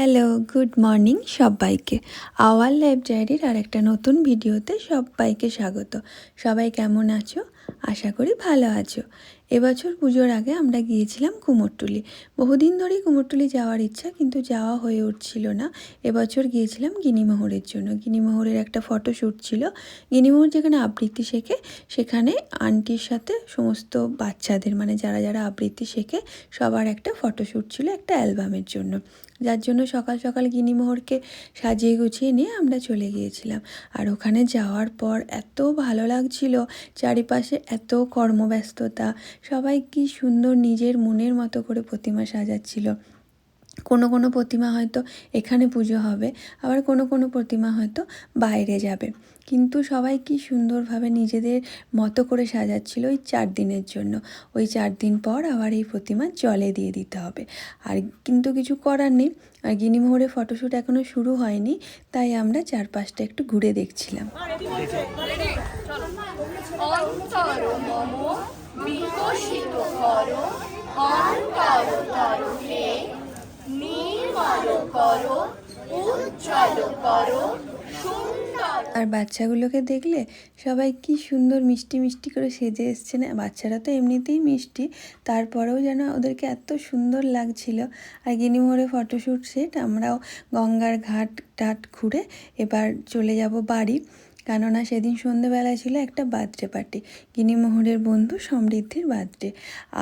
Hello, good morning সবাইকে। Our life ডায়েরির আর একটা নতুন ভিডিওতে সবাইকে স্বাগত। সবাই কেমন আছো? আশা করি ভালো আছো। এবছর পুজোর আগে আমরা গিয়েছিলাম কুমোরটুলি। বহুদিন ধরেই কুমোরটুলি যাওয়ার ইচ্ছা, কিন্তু যাওয়া হয়ে উঠছিল না। এবছর গিয়েছিলাম গিনিমোহরের জন্য। গিনিমোহরের একটা ফটোশ্যুট ছিল। গিনিমোহর যেখানে আবৃত্তি শেখে, সেখানে আন্টির সাথে সমস্ত বাচ্চাদের, মানে যারা যারা আবৃত্তি শেখে, সবার একটা ফটোশ্যুট ছিল একটা অ্যালবামের জন্য। যার জন্য সকাল সকাল গিনিমোহরকে সাজিয়ে গুছিয়ে নিয়ে আমরা চলে গিয়েছিলাম। আর ওখানে যাওয়ার পর এত ভালো লাগছিল, চারিপাশে এত কর্মব্যস্ততা, সবাই কি সুন্দর নিজের মনের মতো করে প্রতিমা সাজাচ্ছিল। কোনো কোনো প্রতিমা হয়তো এখানে পুজো হবে, আবার কোনো কোনো প্রতিমা হয়তো বাইরে যাবে, কিন্তু সবাই কি সুন্দরভাবে নিজেদের মতো করে সাজাচ্ছিল ওই 4 দিনের জন্য। ওই 4 দিন পর আবার এই প্রতিমা জলে দিয়ে দিতে হবে। আর কিন্তু কিছু করার নেই। আর গিনিমোহরের ফটোশ্যুট এখনও শুরু হয়নি, তাই আমরা চারপাশটা একটু ঘুরে দেখছিলাম। বিকশিত করো অন্তর তরুণে, নির্মল করো, উজ্জ্বল করো, সুন্দর। আর বাচ্চাগুলোকে দেখলে সবাই কি সুন্দর মিষ্টি মিষ্টি করে সেজে এসছে না? বাচ্চারা তো এমনিতেই মিষ্টি, তারপরেও যেন ওদেরকে এত সুন্দর লাগছিল। আর গিনিমোহরে ফটোশ্যুট সেট, আমরাও গঙ্গার ঘাট টাট ঘুরে এবার চলে যাব বাড়ি। কেননা সেদিন সন্ধেবেলায় ছিল একটা বার্থডে পার্টি, গিনিমোহরের বন্ধু সমৃদ্ধির বার্থডে।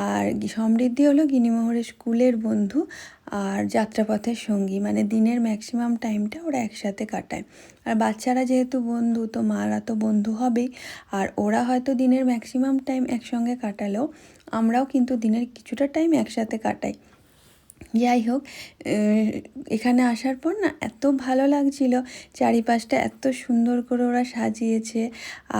আর সমৃদ্ধি হলো গিনিমোহরের স্কুলের বন্ধু আর যাত্রাপথের সঙ্গী, মানে দিনের ম্যাক্সিমাম টাইমটা ওরা একসাথে কাটায়। আর বাচ্চারা যেহেতু বন্ধু, তো মারা তো বন্ধু হবেই। আর ওরা হয়তো দিনের ম্যাক্সিমাম টাইম একসঙ্গে কাটালেও আমরাও কিন্তু দিনের কিছুটা টাইম একসাথে কাটাই। যাই হোক, এখানে আসার পর না এত ভালো লাগছিল, চারিপাশটা এত সুন্দর করে ওরা সাজিয়েছে,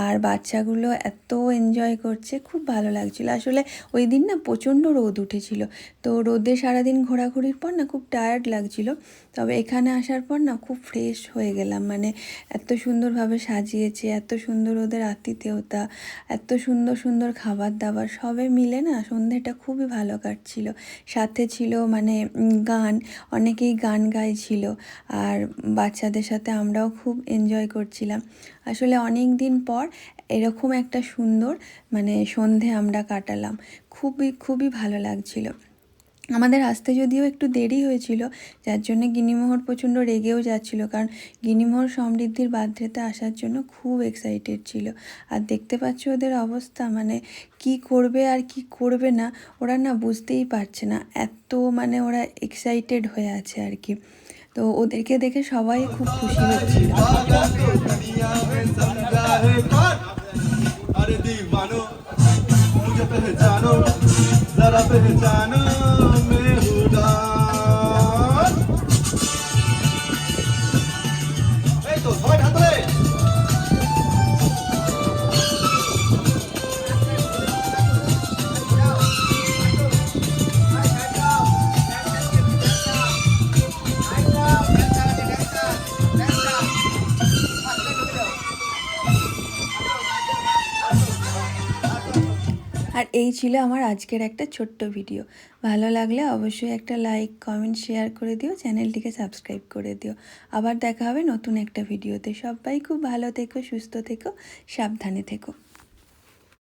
আর বাচ্চাগুলো এত এনজয় করছে, খুব ভালো লাগছিল। আসলে ওই দিন না প্রচণ্ড রোদ উঠেছিল, তো রোদে সারাদিন ঘোরাঘুরির পর না খুব টায়ার্ড লাগছিল। তবে এখানে আসার পর না খুব ফ্রেশ হয়ে গেলাম, মানে এত সুন্দরভাবে সাজিয়েছে, এত সুন্দর ওদের আতিথেয়তা, এত সুন্দর সুন্দর খাবার দাবার, সবে মিলে না সন্ধ্যেটা খুবই ভালো কাটছিল। সাথে ছিল মানে গান, অনেকেই গান গাইছিল, আর বাচ্চাদের সাথে আমরাও খুব এনজয় করছিলাম। আসলে অনেক দিন পর এরকম একটা সুন্দর মানে সন্ধে আমরা কাটালাম, খুবই খুবই ভালো লাগছিল। আমাদের আসতে যদিও একটু দেরি হয়েছিল, যার জন্য গিনিমোহর প্রচণ্ড রেগেও যাচ্ছিল, কারণ গিনিমোহর সমৃদ্ধির বার্থডেতে আসার জন্য খুব এক্সাইটেড ছিল। আর দেখতে পাচ্ছ ওদের অবস্থা, মানে কি করবে আর কি করবে না ওরা না বুঝতেই পারছে না, এত মানে ওরা এক্সাইটেড হয়ে আছে আর কি। তো ওদেরকে দেখে সবাই খুব খুশি হচ্ছিল। আর এই ছিল আমার আজকের একটা ছোট্ট ভিডিও। ভালো লাগলে অবশ্যই একটা লাইক, কমেন্ট, শেয়ার করে দিও, চ্যানেলটিকে সাবস্ক্রাইব করে দিও। আবার দেখা হবে নতুন একটা ভিডিওতে। সবাই খুব ভালো থেকো, সুস্থ থেকো, সাবধানে থেকো।